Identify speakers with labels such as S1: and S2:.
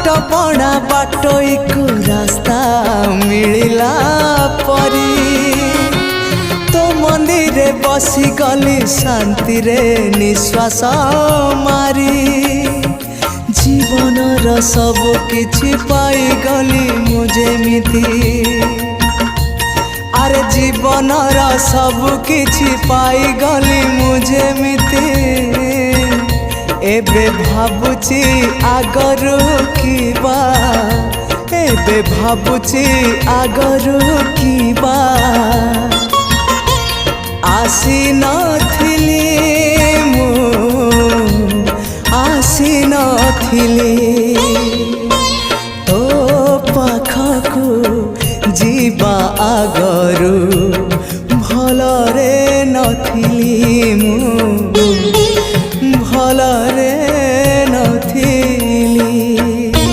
S1: बड़ा बाटोई को रास्ता मिलला परी तो मंदिर बसी गली शांति रे निश्वास मारी जीवन र सब किछि पाई गली मुझे मिति अरे जीवन र सब किछि पाई गली मुझे मिति एबे भाबुची आगरू कीबा एबे भाबुची आगरू कीबा आसी नथिली मु आसी नथिली।